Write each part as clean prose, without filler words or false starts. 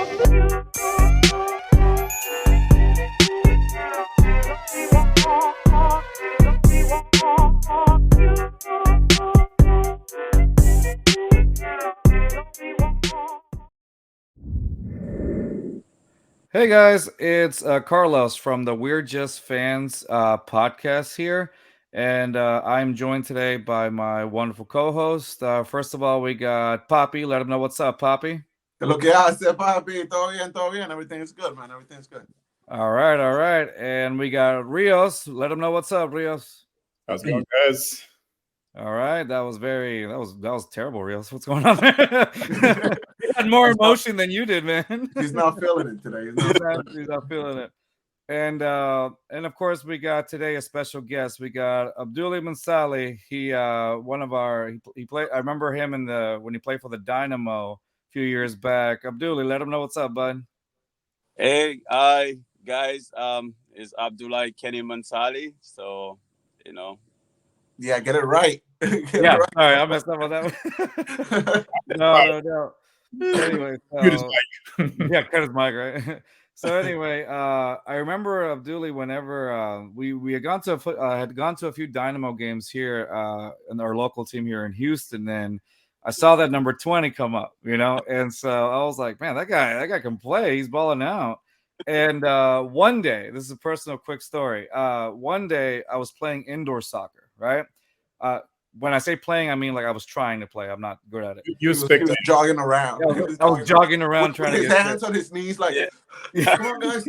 Hey guys, it's Carlos from the We're Just Fans podcast here. And I'm joined today by my wonderful co host. First of all, we got Poppy. Let him know what's up, Poppy. ¿Qué lo que hace, papi? Todo bien. Everything's good, man. Everything's good. All right, all right. And we got Rios. Let him know what's up, Rios. How's it going, guys? All right, that was terrible, Rios. What's going on there? He had more emotion than you did, man. He's not feeling it today. He's not feeling it. And of course we got today a special guest. We got Abdoulie Mansally. He he played. I remember him when he played for the Dynamo a few years back. Abdoulie, let him know what's up, bud. Hey, hi guys. It's Abdoulie Mansally. So, Yeah, get it right. Sorry, I messed up on that one. No. Anyway, Cut his mic. Yeah, cut his mic, right? So anyway, I remember Abdoulie whenever we had gone to a few Dynamo games here in our local team here in Houston. Then I saw that number 20 come up, and so I was like, man, that guy can play. He's balling out. And one day, this is a personal quick story. One day I was playing indoor soccer, right? When I say playing, I mean like I was trying to play. I'm not good at it. He was jogging around. I was jogging around trying to get his hands on his knees, like, come on, guys.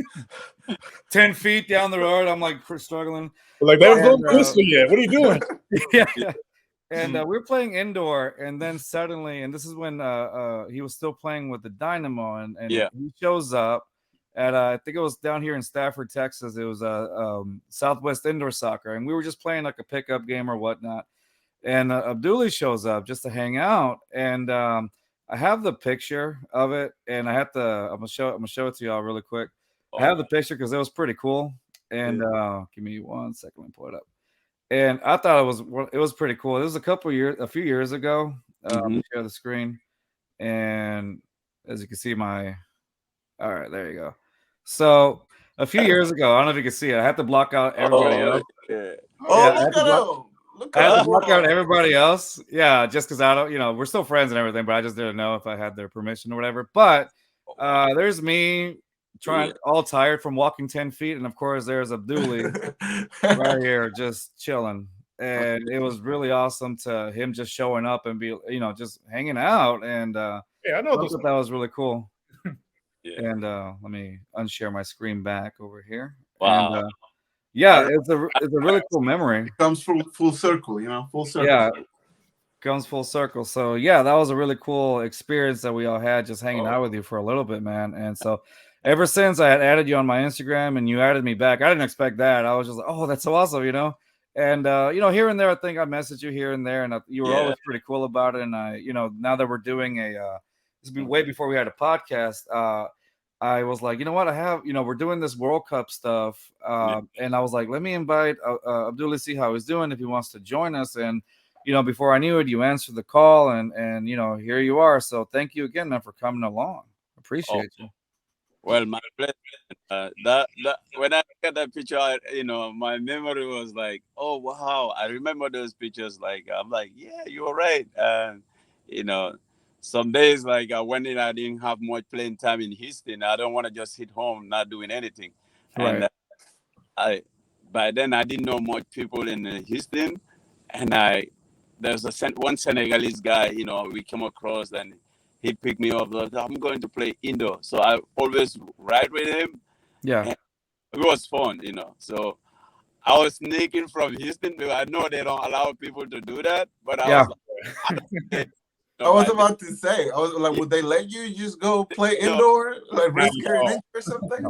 10 feet down the road, I'm like struggling. Like, that was no whistle yet. What are you doing? Yeah. And we were playing indoor, and then suddenly, and this is when he was still playing with the Dynamo, and he shows up at I think it was down here in Stafford, Texas. It was Southwest Indoor Soccer, and we were just playing like a pickup game or whatnot. And Abdoulie shows up just to hang out, and I have the picture of it, and I'm gonna show it to y'all really quick. I have the picture because it was pretty cool. And give me 1 second, let me pull it up. And I thought it was pretty cool. It was a few years ago. Let me share the screen, and as you can see, all right, there you go. So a few years ago, I don't know if you can see it. I had to block out everybody else. Okay. Look at him. I had to block out everybody else. Yeah, just because I don't, we're still friends and everything, but I just didn't know if I had their permission or whatever. But there's me all tired from walking 10 feet. And of course, there's Abdoulie right here just chilling. And it was really awesome to him just showing up and be, just hanging out. And I know that was really cool. And let me unshare my screen back over here. Wow. And, yeah, it's a really cool memory. It comes full circle, full circle. Yeah, comes full circle. So yeah, that was a really cool experience that we all had just hanging out with you for a little bit, man. And so ever since I had added you on my Instagram and you added me back, I didn't expect that. I was just like, oh, that's so awesome, And here and there, I think I messaged you here and there, and you were always pretty cool about it. And now that we're doing this has been way before we had a podcast. I was like, you know what? I have, we're doing this World Cup stuff. And I was like, let me invite Abdoulie, see how he's doing, if he wants to join us. And, before I knew it, you answered the call and here you are. So thank you again, man, for coming along. Appreciate you. Well, my pleasure. That when I look at that picture, my memory was like, oh, wow. I remember those pictures. Like, I'm like, yeah, you're right. And, some days, like I went in, I didn't have much playing time in Houston. I don't want to just hit home, not doing anything. Right. And by then I didn't know much people in Houston. And there's one Senegalese guy, we came across, and he picked me up. Like, I'm going to play indoor. So I always ride with him. Yeah. And it was fun, So I was sneaking from Houston because I know they don't allow people to do that. But I was like, I was about to say, I was like, would they let you just go play indoor, like risk your injury or something?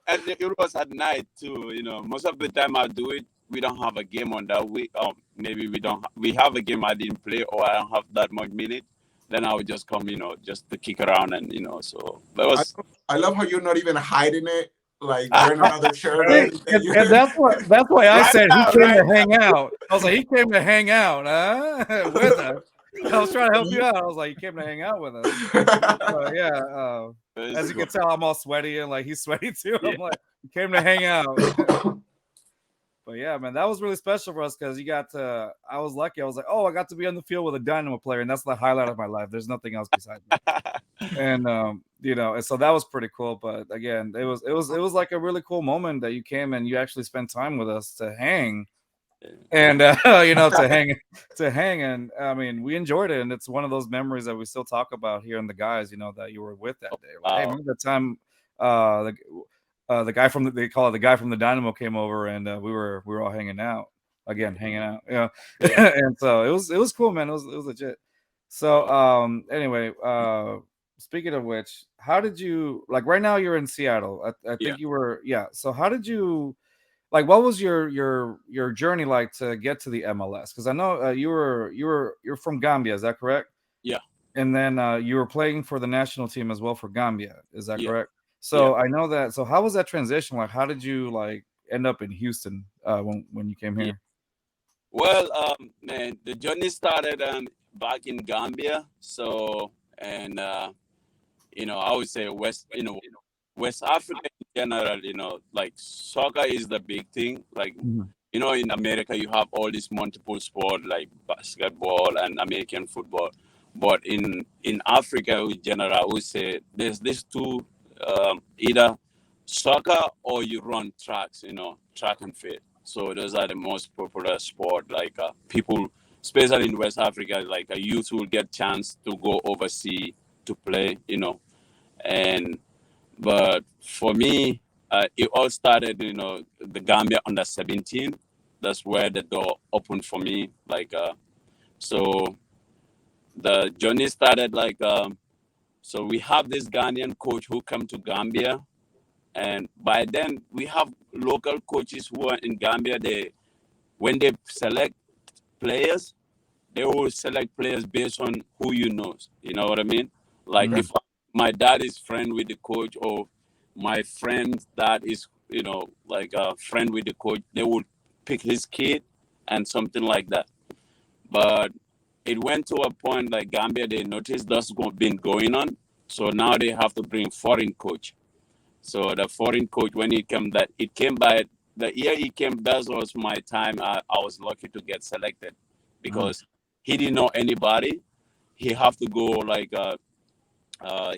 And it was at night too. Most of the time I do it. We don't have a game on that week. Maybe we have a game I didn't play, or I don't have that much minute. Then I would just come, just to kick around and So that was. I love how you're not even hiding it. Like wearing another shirt. And that's why I said he came to hang out. I was like, he came to hang out with us. I was trying to help you out. I was like, you came to hang out with us. Yeah. As you can tell, I'm all sweaty and like he's sweaty too. I'm like, you came to hang out. But yeah, man, that was really special for us because you got to. I was lucky. I was like, oh, I got to be on the field with a Dynamo player, and that's the highlight of my life. There's nothing else besides that. And and so that was pretty cool. But again, it was like a really cool moment that you came and you actually spent time with us to hang. And to hang, and I mean, we enjoyed it, and it's one of those memories that we still talk about here in the guys. That you were with that day. Like, hey, remember the time the guy from they call it the guy from the Dynamo came over, and we were all hanging out. And so it was cool, man. It was legit. So anyway, speaking of which, how did you like? Right now, you're in Seattle. I think you were So how did you? Like, what was your journey like to get to the MLS? Because I know you're from Gambia, is that correct? Yeah. And then you were playing for the national team as well for Gambia, is that correct? So I know that. So how was that transition? Like, how did you like end up in Houston when you came here? Yeah. Well, man, the journey started back in Gambia. So and I would say West Africa in general, like soccer is the big thing. Like, in America, you have all these multiple sport like basketball and American football. But in Africa, in general, I would say there's these two, either soccer or you run tracks, track and field. So those are the most popular sport. Like people, especially in West Africa, like a youth will get chance to go overseas to play, But for me, it all started, the Gambia under 17. That's where the door opened for me. Like, so the journey started like, so we have this Ghanaian coach who come to Gambia. And by then we have local coaches who are in Gambia. When they select players, they will select players based on who you know. You know what I mean? Like if my dad is friend with the coach, or my friend's dad is, like a friend with the coach, they would pick his kid and something like that. But it went to a point like Gambia, they noticed that's been going on. So now they have to bring foreign coach. So the foreign coach, when it came by the year he came, that was my time. I was lucky to get selected because he didn't know anybody. He have to go like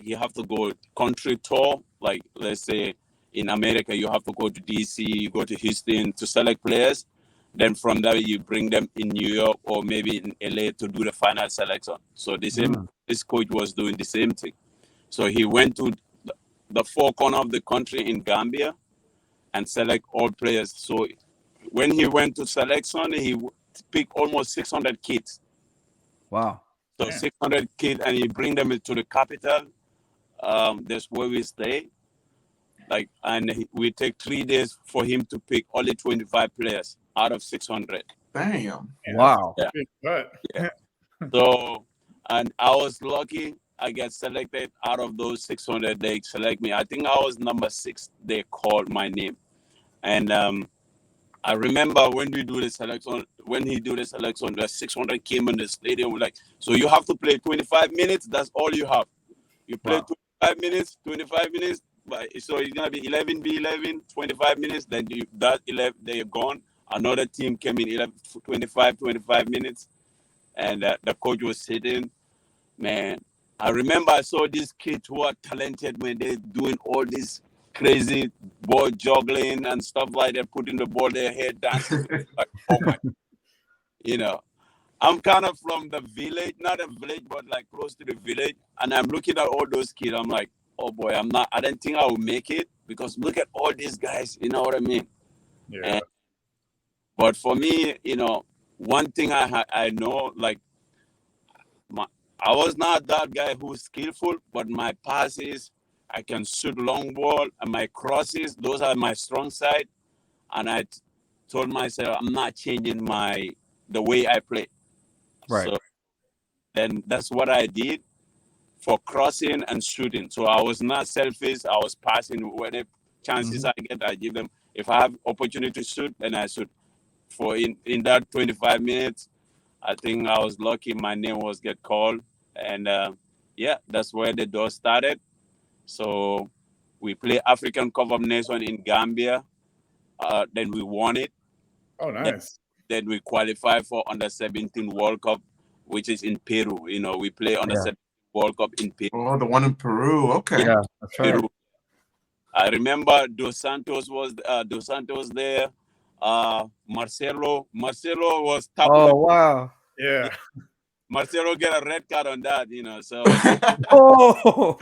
you have to go country tour. Like let's say in America, you have to go to DC, you go to Houston to select players. Then from there, you bring them in New York or maybe in LA to do the final selection. So this coach was doing the same thing. So he went to the four corners of the country in Gambia and select all players. So when he went to selection, he picked almost 600 kids. Wow. So 600 kids, and he bring them to the capital. That's where we stay. Like, and we take 3 days for him to pick only 25 players out of 600. Damn. Wow. Yeah. So, and I was lucky. I get selected out of those 600. They select me. I think I was number 6. They called my name, and I remember when we do the selection. When he do the selection, the 600 came in the stadium. We're like, so you have to play 25 minutes. That's all you have. You play 25 minutes. So it's gonna be 11v11, 25 minutes. Then that 11, they're gone. Another team came in 25 minutes, and the coach was sitting. Man, I remember I saw these kids who are talented when they're doing all this crazy ball juggling and stuff like that, putting the ball their head dancing. Like, oh my, I'm kind of from the village, not a village, but like close to the village. And I'm looking at all those kids. I'm like, oh boy, I don't think I will make it because look at all these guys. You know what I mean? Yeah. But for me, one thing I know, like, I was not that guy who's skillful, but my passes, I can shoot long ball, and my crosses, those are my strong side. And I told myself, I'm not changing the way I play. Right. So then that's what I did for crossing and shooting. So I was not selfish. I was passing whatever chances I get, I give them. If I have opportunity to shoot, then I shoot. For in that 25 minutes, I think I was lucky. My name was get called, and that's where the door started. So we play African Cup of Nations in Gambia. Then we won it. Oh, nice. Then we qualified for under-17 World Cup, which is in Peru. We play under-17 World Cup in Peru. Oh, the one in Peru. Okay. Yeah, that's right. Peru. I remember Dos Santos was there. Marcelo was top. Oh, wow. Yeah. Marcelo get a red card on that, so Oh,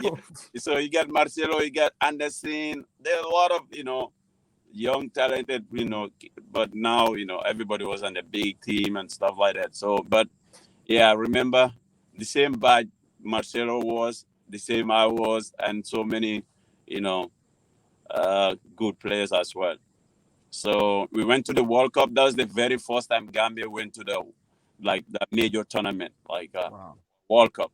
so you got Marcelo, you got Anderson. There's a lot of young talented, but now everybody was on the big team and stuff like that. So, but yeah, I remember the same batch Marcelo was, the same I was, and so many good players as well. So we went to the World Cup. That was the very first time Gambia went to the major tournament, wow. World Cup.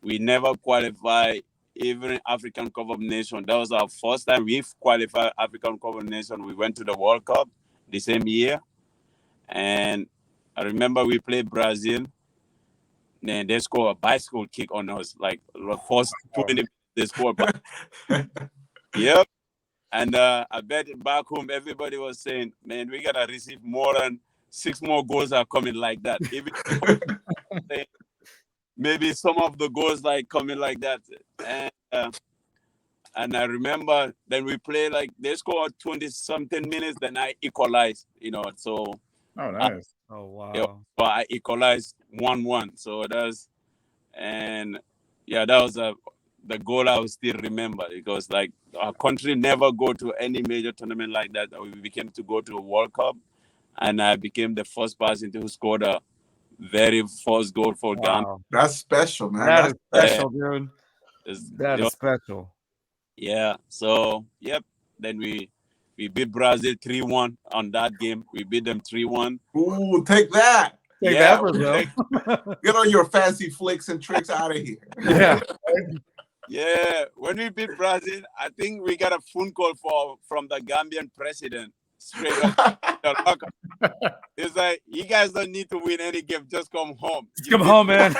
We never qualified even African Cup of Nations. That was our first time we qualified African Cup of Nations. We went to the World Cup the same year. And I remember we played Brazil. Then they scored a bicycle kick on us. Like the first 20 minutes, they scored. Yep. And I bet back home, everybody was saying, man, we got to receive more than 6 more goals are coming like that. Even maybe some of the goals coming like that. And I remember then we played they scored 20-something minutes, then I equalized, so. Oh, nice. Oh, wow. So I equalized 1-1. So that was the goal I will still remember, because our country never go to any major tournament like that. We became to go to a World Cup, and I became the first person who scored a very first goal for Gambia. That's special, man. That is special, dude. That is special. Yeah. So, yep. Then we beat Brazil 3-1 on that game. We beat them 3-1. Ooh, take that. Take that, Brazil. Get all your fancy flicks and tricks out of here. Yeah. Yeah. When we beat Brazil, I think we got a phone call from the Gambian president. Straight up. It's like, you guys don't need to win any game. Just come home. Come home, man.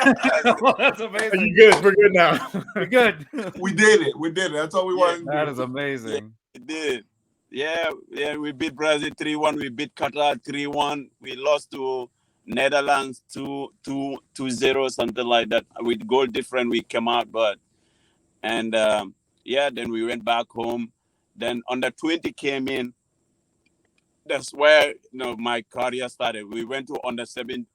That's amazing. You good? We're good now. We're good. We did it. That's all we wanted to do. That is amazing. Yeah, we did. Yeah. We beat Brazil 3-1. We beat Qatar 3-1. We lost to Netherlands 2-0, something like that. With goal different, we came out, then we went back home. Then under 20 came in. That's where my career started. We went to under 20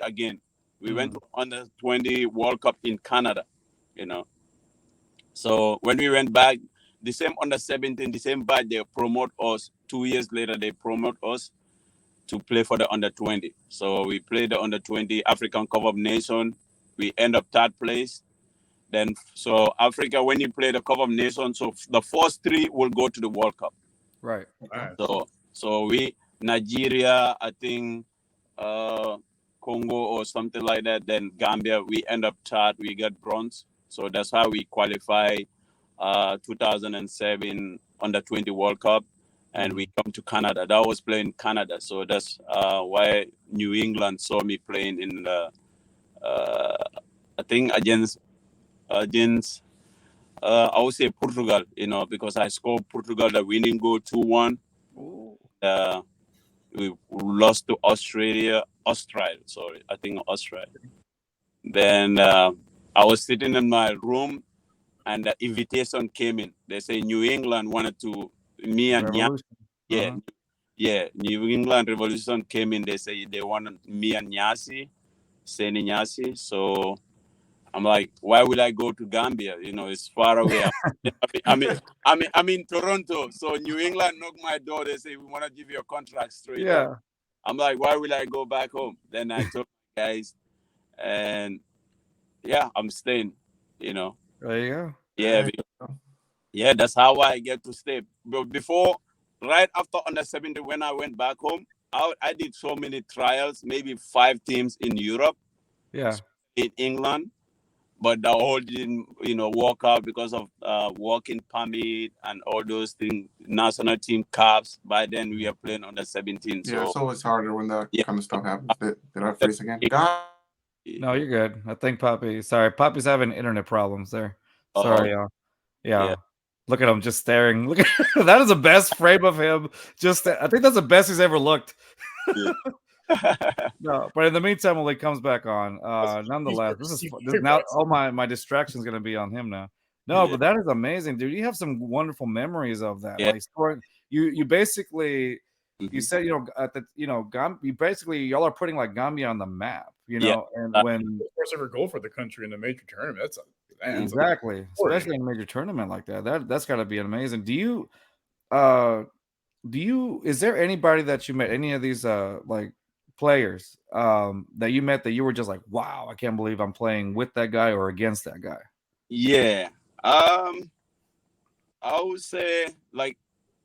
again. We went to under 20 World Cup in Canada. So when we went back, the same under 17, the same batch, they promote us. 2 years later, they promote us to play for the under 20. So we played the under 20 African Cup of Nations. We end up 3rd place. Then so Africa, when you play the Cup of Nations, so the first 3 will go to the World Cup. Right. So we Nigeria, I think Congo or something like that. Then Gambia, we end up 3rd. We got bronze. So that's how we qualify 2007 under 20 World Cup, and we come to Canada. That was playing Canada. So that's why New England saw me playing in I think against I would say Portugal, because I scored Portugal the winning goal 2-1. We lost to Australia. Then I was sitting in my room, and the invitation came in. They say New England wanted to me and Nyasi. New England Revolution came in. They say they wanted me and Nyasi, Seni Nyasi. So I'm like, why would I go to Gambia? It's far away. I'm in Toronto. So New England knocked my door. They say, we want to give you a contract straight up. I'm like, why will I go back home? Then I told my guys, and I'm staying, There you go. Yeah, that's how I get to stay. But before, right after under 17, when I went back home, I did so many trials, maybe 5 teams in Europe. Yeah. In England. but the whole didn't, work out because of working permit and all those things, national team caps. By then we are playing under 17. Yeah, so it's always harder when that kind of stuff happens. Did I that- freeze again? God. No, you're good. I think Poppy's having internet problems there. Oh, Sorry, y'all. Yeah. yeah. Look at him just staring. Look at that is the best frame of him. I think that's the best he's ever looked. No, but in the meantime, while he comes back on, nonetheless, this now all my distraction's gonna be on him now. No, Yeah. but that is amazing, dude. You have some wonderful memories of that. Yeah. Like scoring, you basically you Mhm. said at the you basically y'all are putting like Gambia on the map, Yeah. and when First ever goal for the country in the major tournament. That's exactly, especially in a major tournament like that's got to be amazing. Is there anybody that you met, any of these like players that you met that you were just like, wow, I can't believe I'm playing with that guy or against that guy? Yeah. I would say, like,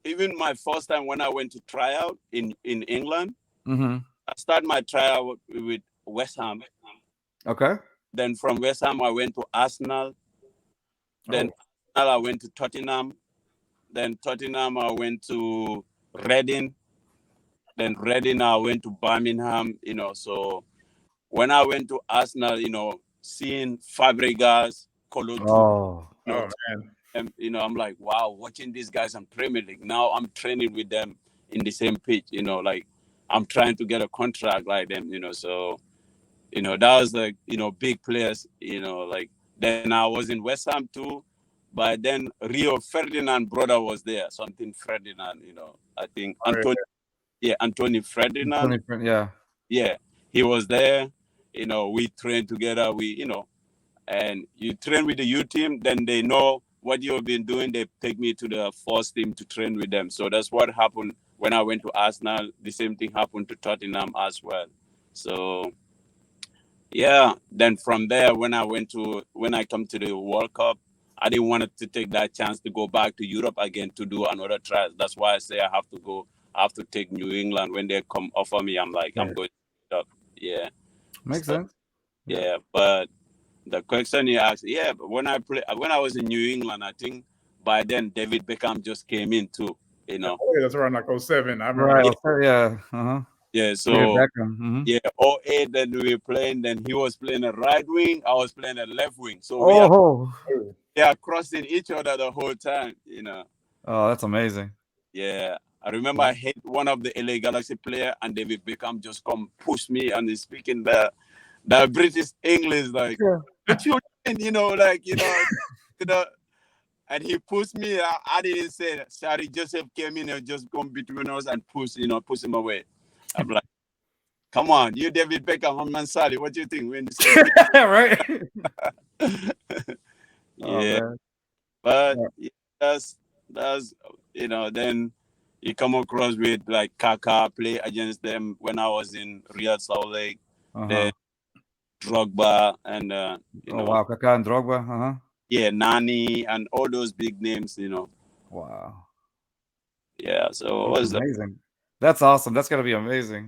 even my first time when I went to try out in England, Mm-hmm. I started my tryout with West Ham. Okay. Then from West Ham, I went to Arsenal. Then Arsenal, I went to Tottenham. Then Tottenham, I went to Reading. Then Reading, I went to Birmingham. So when I went to Arsenal, seeing Fabregas, Colo Oh, man. and I'm like, wow, watching these guys in Premier League. Now I'm training with them in the same pitch, like I'm trying to get a contract like them, so that was like, big players, like then I was in West Ham too, but then Rio Ferdinand brother was there, something Ferdinand, I think Anthony Ferdinand. Yeah, he was there, we trained together, and you train with the youth team, then they know what you've been doing. They take me to the first team to train with them. So that's what happened when I went to Arsenal. The same thing happened to Tottenham as well. So yeah, then from there, when I come to the World Cup, I didn't want to take that chance to go back to Europe again to do another trial. That's why I say I have to take New England. When they come offer me, I'm like, I'm going to up. Yeah. makes sense. Yeah, but the question you asked, but when I was in New England, I think by then David Beckham just came in too, Oh, yeah, that's around like 07. I remember. Right. Yeah. Uh-huh. Yeah, so Beckham. Mm-hmm. yeah, 08 then we were playing, then he was playing a right wing, I was playing a left wing. So we are crossing each other the whole time, Oh, that's amazing. Yeah. I remember I hit one of the LA Galaxy player and David Beckham just come push me and he's speaking the British English, like, what you doing? And he pushed me. I didn't say that. Sorry, Joseph came in and just come between us and push him away. I'm like, come on, you David Beckham, I'm Mansally. What do you think when you say right? Yeah. But that's then you come across with like Kaka, play against them when I was in Riyadh, Salt Lake. Then Drogba and wow, Kaka and Drogba, yeah, Nani and all those big names, Wow. Yeah, so what was amazing. That's awesome. That's gonna be amazing.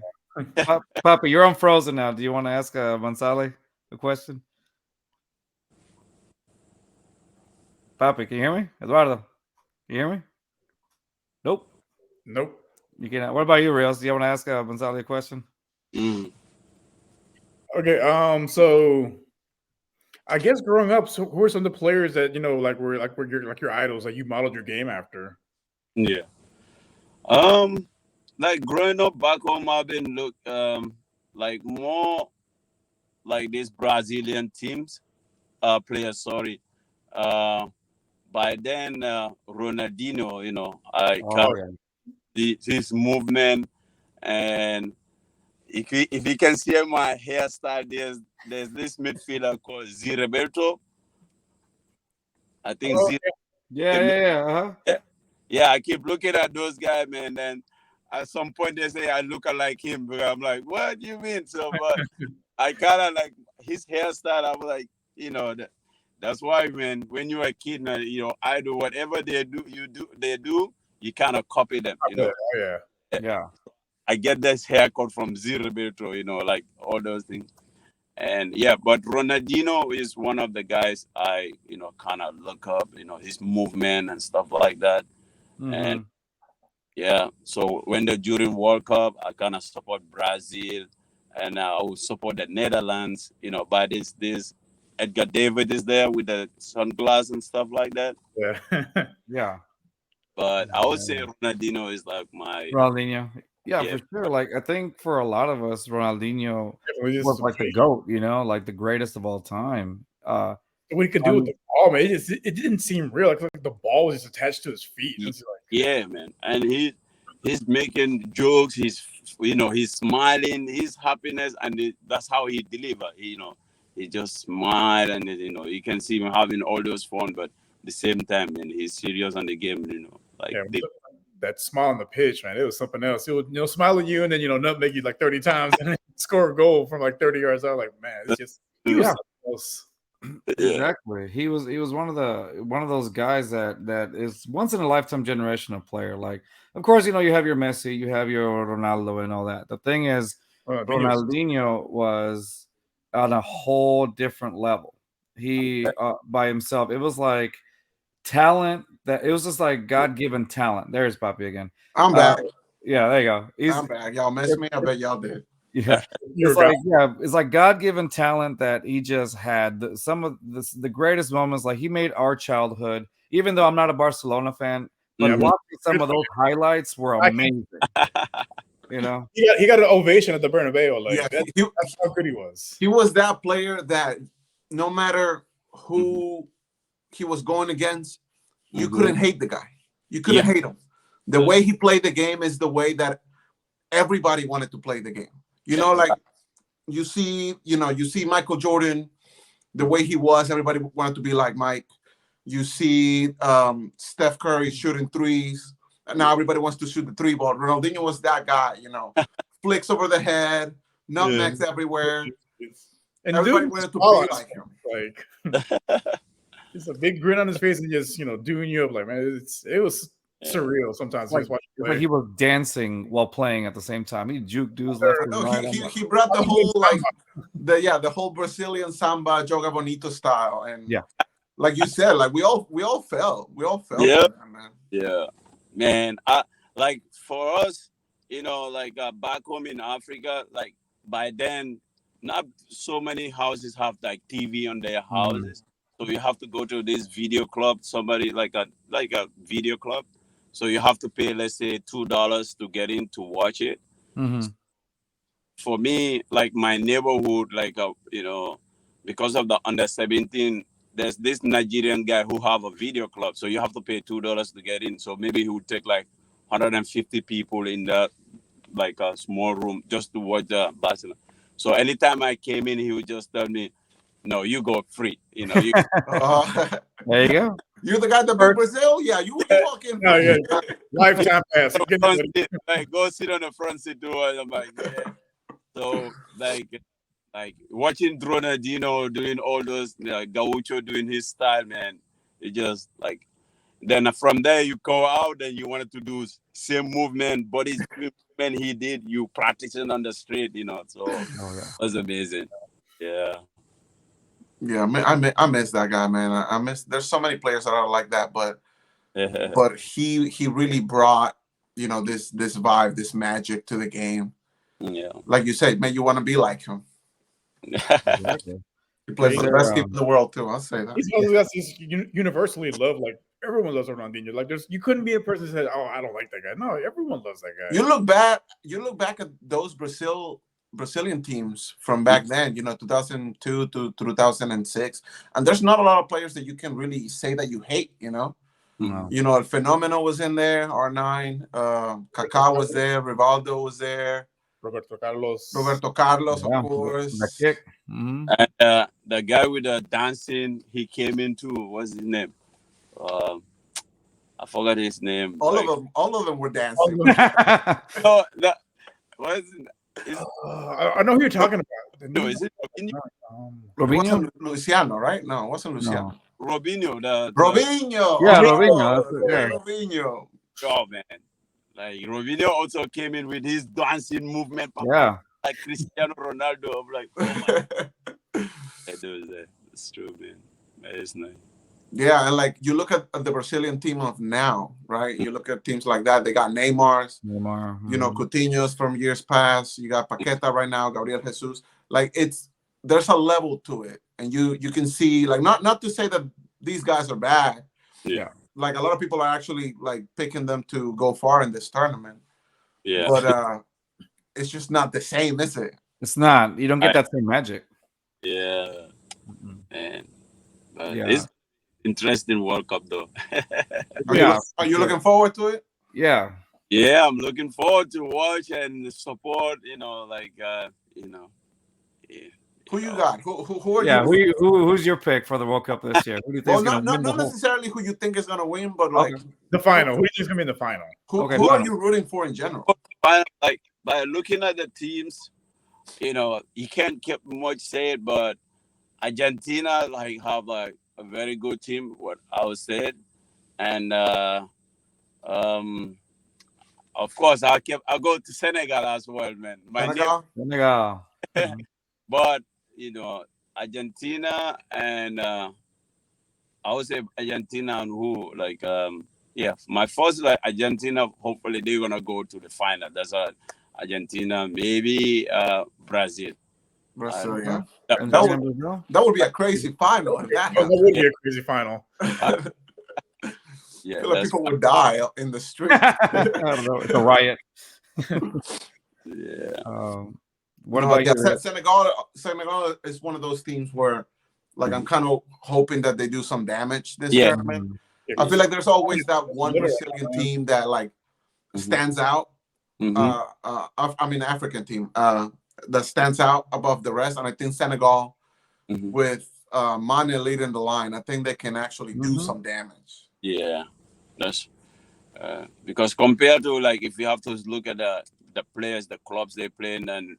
Papa, you're on Frozen now. Do you want to ask Mansally a question? Papa, can you hear me? Eduardo, can you hear me? Nope. You can't. What about you, Rios? Do you want to ask Mansally a question? Okay. So I guess growing up, so who are some of the players that were your idols, that you modeled your game after? Yeah. Like growing up back home, I've been like more like these Brazilian teams, players. Sorry. By then, Ronaldinho, his movement, and if you can see my hairstyle, there's this midfielder called Roberto. I think Yeah, I keep looking at those guys, man. And at some point they say I look like him, but I'm like, what do you mean? So, but I kind of like his hairstyle. I'm like, that's why, man. When you're a kid, I do whatever they do, you kind of copy them, Yeah. I get this haircut from Roberto, like all those things. And yeah, but Ronaldinho is one of the guys I, kind of look up, his movement and stuff like that. And yeah, so during World Cup, I kind of support Brazil, and I will support the Netherlands. By this Edgar David is there with the sunglasses and stuff like that. Yeah. Yeah. But I would say Ronaldinho is like my Ronaldinho. Yeah, for sure. Like I think for a lot of us, Ronaldinho was like the GOAT, like the greatest of all time. What he could do with the ball, man, it didn't seem real. Like the ball was just attached to his feet. Yeah, man, and he's making jokes. He's smiling. His happiness, and that's how he deliver. He just smile, and you can see him having all those fun, but at the same time, man, he's serious on the game. That smile on the pitch, man, it was something else. He would smile at you, and then nutmeg you like 30 times, and then score a goal from like 30 yards out. Like, man, it's just he was close. Exactly. He was one of those guys that is once in a lifetime generational player. Like, of course, you have your Messi, you have your Ronaldo, and all that. The thing is, Ronaldinho was on a whole different level. He by himself, it was like talent. It was just like God-given talent. There's Papi again. I'm back. Yeah, there you go. I'm back. Y'all missed me. I bet y'all did. Yeah, it's like God-given talent that he just had. Some of the greatest moments, like he made our childhood. Even though I'm not a Barcelona fan, but watching some of those highlights were amazing. He got an ovation at the Bernabeu. Like that's how good he was. He was that player that no matter who he was going against, you couldn't hate the guy. You couldn't hate him. The way he played the game is the way that everybody wanted to play the game. Like you see Michael Jordan, the way he was, everybody wanted to be like Mike. You see Steph Curry shooting threes, and now everybody wants to shoot the three ball. Ronaldinho was that guy, flicks over the head, nutmegs everywhere. And everybody wanted to be like him. It's a big grin on his face and just doing you up. Like, man, it was surreal sometimes. Like he was dancing while playing at the same time. He juke dudes left and right. He brought the whole the whole Brazilian samba joga bonito style, and like you said, like we all fell. Yeah, man. Yeah, man. Like for us, back home in Africa, like by then, not so many houses have like TV on their houses, so you have to go to this video club. Somebody like a video club. So you have to pay, let's say, $2 to get in to watch it. For me, like my neighborhood, because of the under-17, there's this Nigerian guy who have a video club. So you have to pay $2 to get in. So maybe he would take like 150 people in that, like a small room just to watch the Barcelona. So anytime I came in, he would just tell me, "No, you go free." There you go. You're the guy that beat Brazil? Yeah, you walk in. Lifetime pass. Go sit on the front seat door. I'm like, yeah. So like watching Ronaldinho doing all those, Gaucho doing his style, man. It just like, then from there you go out and you wanted to do same movement, body movement he did. You practicing on the street, So it was amazing. Yeah. Yeah, I miss that guy, man. There's so many players that are like that, but he really brought this vibe, this magic to the game. Yeah, like you said, man, you want to be like him. Exactly. He plays for the best team in the world too. I'll say that. He's one of those guys he's universally loved. Like everyone loves Ronaldinho. Like you couldn't be a person that said, "Oh, I don't like that guy." No, everyone loves that guy. You look back at those Brazilian teams from back then, 2002 to 2006, and there's not a lot of players that you can really say that you hate. No. El Fenomeno was in there, R9, Kaká was there, Rivaldo was there, Roberto Carlos, of course. The kick. Mm-hmm. And the guy with the dancing, he came into, what's his name? I forgot his name. All of them were dancing. No, what is it? I know who you're talking about. No, is it Robinho? Luciano, right? No, it wasn't Luciano. No. Robinho. Robinho. Yeah, Robinho. Robinho. Oh, man. Like, Robinho also came in with his dancing movement. Yeah. like Cristiano Ronaldo. I'm like, oh my God. It's true, man. It's nice. Yeah, and like you look at the Brazilian team of now, right? You look at teams like that. They got Neymar, you know, Coutinho's from years past. You got Paqueta right now, Gabriel Jesus. Like there's a level to it, and you can see, like, not to say that these guys are bad. Yeah. Like a lot of people are actually like picking them to go far in this tournament. Yeah. But it's just not the same, is it? It's not. You don't get that same magic. Yeah. And it's interesting World Cup though. Are you looking forward to it? Yeah. Yeah, I'm looking forward to watch and support. You know, like you know. Yeah. Who you got? Who are you? Who's your pick for the World Cup this year? Who do you think is going to win? Not necessarily who you think is going to win, but like the final. Who do you think is going to be in the final? Who are you rooting for in general? Like by looking at the teams, you know, you can't keep much say it, but Argentina like have like a very good team. What I would say, and of course I'll go to Senegal as well, man. Senegal. But you know, Argentina and I would say Argentina and who like my first like Argentina. Hopefully they're gonna go to the final. That's Argentina, maybe Brazil. Brazil, yeah. That would be a crazy final. That would be a crazy final. Yeah, I feel like people would die in the street. I don't know. It's a riot. Yeah. What about you? Senegal is one of those teams where, like, I'm kind of hoping that they do some damage this tournament. I feel like there's always that one Brazilian team that like stands out. I mean, African team that stands out above the rest, and I think Senegal, with Mane leading the line, I think they can actually do some damage. Yeah, that's because compared to like if you have to look at the players, the clubs they play in, and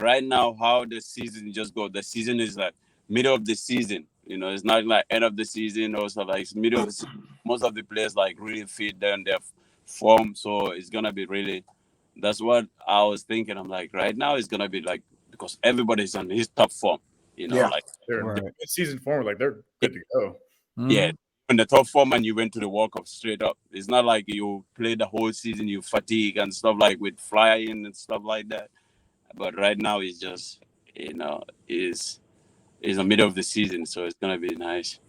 right now how the season just go. The season is like middle of the season. You know, it's not like end of the season or so. Like it's middle of the season. Most of the players like really fit there in their form, so it's gonna be really. That's what I was thinking. I'm like, right now it's gonna be like because everybody's on his top form. You know, like they're season form, like they're good to go. Yeah, in the top form and you went to the World Cup straight up. It's not like you played the whole season, you fatigue and stuff like with flying and stuff like that. But right now it's just, you know, is the middle of the season, so it's gonna be nice.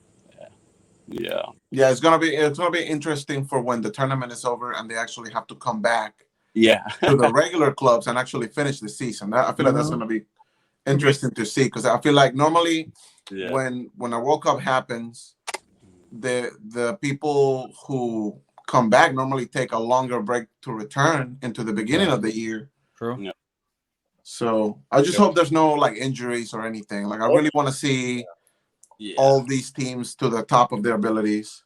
Yeah, it's gonna be interesting for when the tournament is over and they actually have to come back. To the regular clubs and actually finish the season. I feel like that's gonna be interesting to see because I feel like normally when a World Cup happens, the people who come back normally take a longer break to return into the beginning of the year. True. Yeah. So I just hope there's no like injuries or anything. Like I really want to see all these teams to the top of their abilities.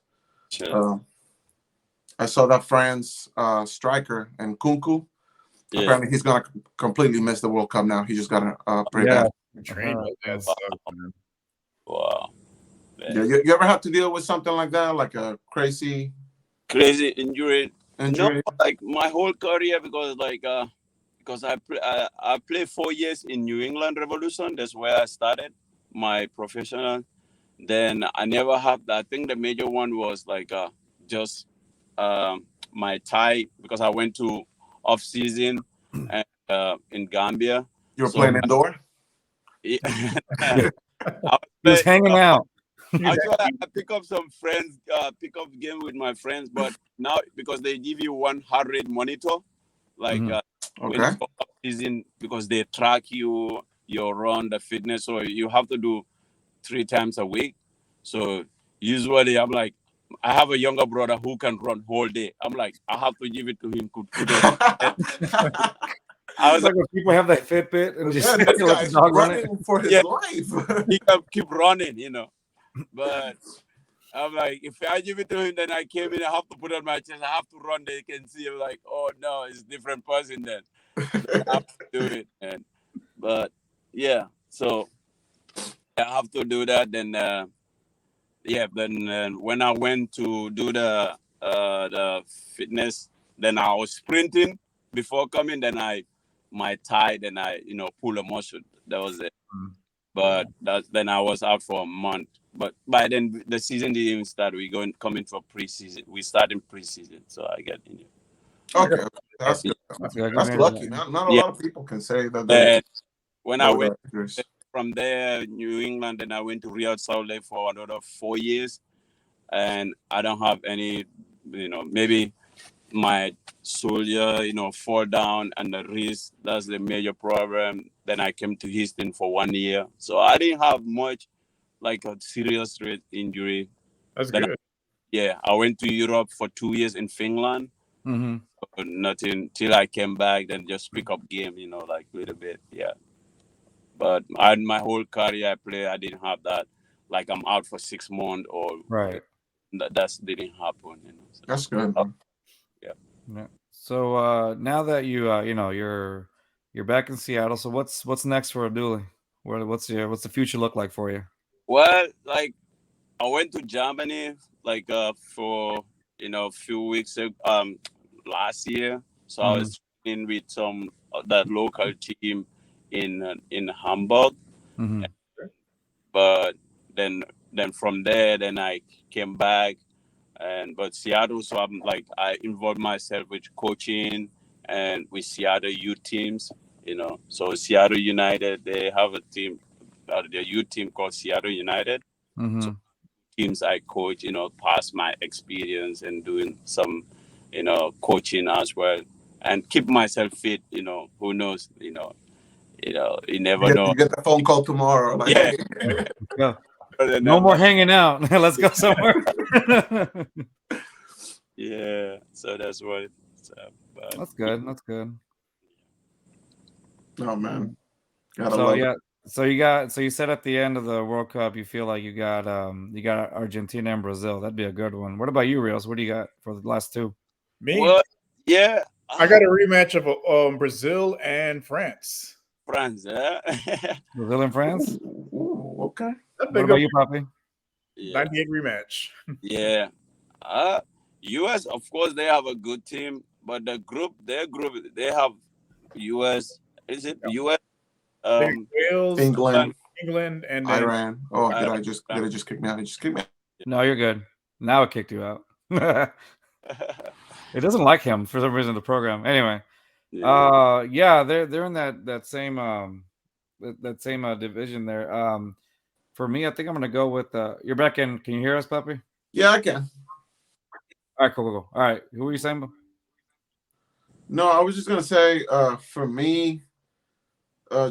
I saw that France striker and Kunku. Apparently he's gonna completely miss the World Cup now. He just got a pretty bad. Wow. Yeah, you ever have to deal with something like that, like a crazy injury? No, like my whole career because I played 4 years in New England Revolution. That's where I started my professional. Then I never have that. I think the major one was like just my tie because I went to off season and in Gambia. You were playing indoor? I was hanging out. Actually, I pick up some friends, pick up game with my friends, but now because they give you one heart rate monitor, like when you go off season, because they track you, your run, the fitness, so you have to do 3 times a week. So usually I'm like, I have a younger brother who can run whole day. I'm like, I have to give it to him. I was like, when people have that Fitbit and just let the dog running for his life. He can keep running, you know. But I'm like, if I give it to him, then I came in, I have to put on my chest, I have to run. They can see I'm like, oh no, it's a different person then. I have to do it, man. But yeah, so I have to do that. Then then when I went to do the fitness, then I was sprinting before coming. Then I my thigh, then I pull a muscle. That was it. Mm. But then I was out for a month. But by then the season didn't even start. We coming for preseason. We start in preseason, so I get in. Okay, that's good. That's good. That's lucky. Not a lot of people can say that. And when I went injuries. from there, New England, then I went to Real Salt Lake for another 4 years, and I don't have any, maybe my shoulder, fall down and the wrist. That's the major problem. Then I came to Houston for 1 year, so I didn't have much like a serious injury. That's then good. I went to Europe for 2 years in Finland. Mm-hmm. But nothing till I came back. Then just pick up game, like a little bit. Yeah. But my whole career I played, I didn't have that. Like I'm out for 6 months or Right. That didn't happen. So. That's good. Yeah. So now that you're back in Seattle, so what's next for Abdoulie? What's the future look like for you? Well, like I went to Germany like for a few weeks last year. So I was in with some that local team in Hamburg. Mm-hmm. But then from there, then I came back, but Seattle. So I involved myself with coaching and with Seattle youth teams. So Seattle United, they have a team, their youth team called Seattle United. Mm-hmm. So teams I coach, past my experience and doing some, coaching as well, and keep myself fit. Who knows? You never know. You get the phone call tomorrow. Like, Yeah. hey. Yeah. No more hanging out. Let's go somewhere. Yeah. So that's what. That's good. That's good. Oh man. So you said at the end of the World Cup you feel like you got Argentina and Brazil. That'd be a good one. What about you, Rios? What do you got for the last two? Me? Well, yeah. I got a rematch of Brazil and France. France, Brazil and France? Ooh, okay. What about you, Poppy? Yeah. 98 rematch. Yeah. US, of course, they have a good team, but their group, they have US. Is it US? Wales, England, and then Iran. Oh, did it just kick me out? It just kicked me out. No, you're good. Now it kicked you out. It doesn't like him for some reason. The program, anyway. Yeah, they're in that same division there. For me, I think I'm gonna go with you're back in. Can you hear us, Puppy? Yeah, I can. All right, cool. All right, who were you saying? No, I was just gonna say, for me,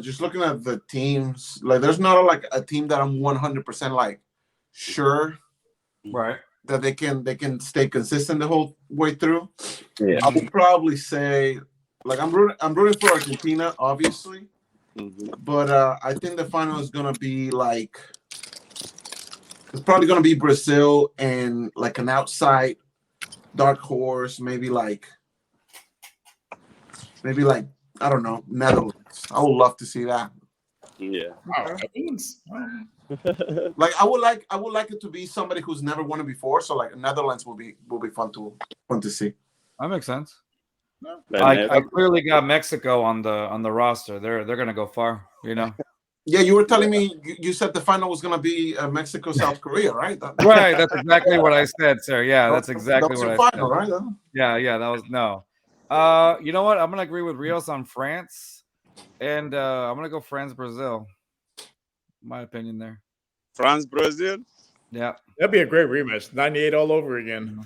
just looking at the teams, like there's not like a team that I'm 100% like sure, right, that they can stay consistent the whole way through. Yeah. I would probably say, like I'm rooting for Argentina, obviously, but I think the final is gonna be like, it's probably gonna be Brazil and like an outside dark horse, maybe like I don't know, Netherlands. I would love to see that. Yeah. wow, Like I would like it to be somebody who's never won it before. So like Netherlands will be fun to see. that makes sense. I clearly got Mexico on the roster. They're gonna go far. Yeah, you were telling me you said the final was gonna be Mexico South Korea, right? Right, that's exactly what I said, sir. Yeah, that's exactly what I final, said. right? Yeah, that was no. You know what? I'm gonna agree with Rios on France, and I'm gonna go France Brazil. My opinion there. France Brazil. Yeah, that'd be a great rematch. 98 all over again.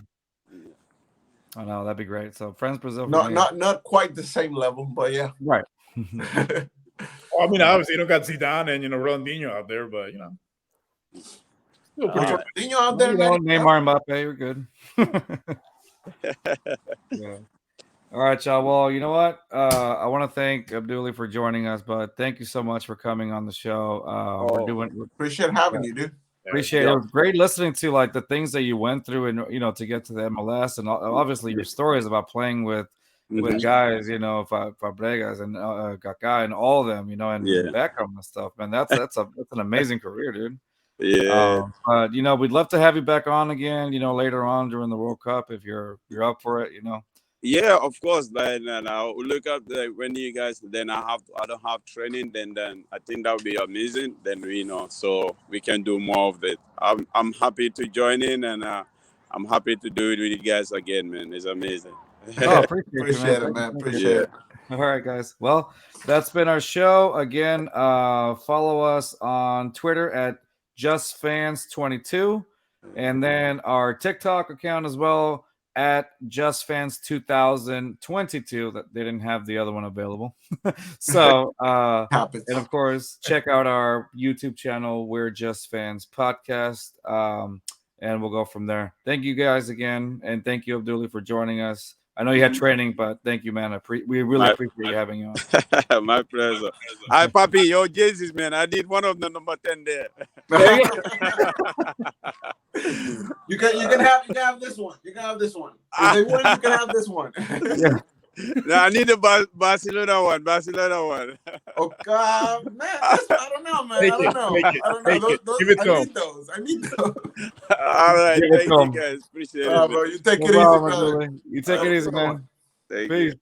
I know that'd be great. So France Brazil. Not quite the same level, but yeah. Right. Well, I mean, obviously you don't got Zidane and Ronaldinho out there, but still pretty good. Ronaldinho out there, Neymar, Mbappe, we're good. Yeah. All right, y'all. Well, you know what? I want to thank Abdoulie for joining us, but thank you so much for coming on the show. Appreciate having you, dude. Appreciate it. It was great listening to like the things that you went through and to get to the MLS, and obviously your stories about playing with guys, Fabregas and Kaká and all of them, and Beckham and stuff. Man, that's an amazing career, dude. Yeah. But we'd love to have you back on again, later on during the World Cup if you're up for it, Yeah, of course. Then and I'll look up when you guys. Then I don't have training. Then I think that would be amazing. Then so we can do more of it. I'm happy to join in, and I'm happy to do it with you guys again, man. It's amazing. Oh, appreciate it, man. Appreciate it. All right, guys. Well, that's been our show. Again, follow us on Twitter at JustFans22, and then our TikTok account as well at JustFans2022. That they didn't have the other one available. So, Happens. and of course, check out our YouTube channel. We're Just Fans Podcast, and we'll go from there. Thank you guys again, and thank you, Abdoulie, for joining us. I know you had training, but thank you, man. We really appreciate you having you on. My pleasure. Hi, Papi. Your jerseys, man. I did one of the number 10 there. You can have this one. You can have this one. If they win, you can have this one. Yeah. No, I need the Barcelona one. Oh God, man! I don't know, man. I don't know. Give it to him. I need those. All right. Give it Thank to you, him. guys. Appreciate it. Bro, you take No it easy, problem, brother. Abdoulie. You take it easy, man. Thank Peace. you.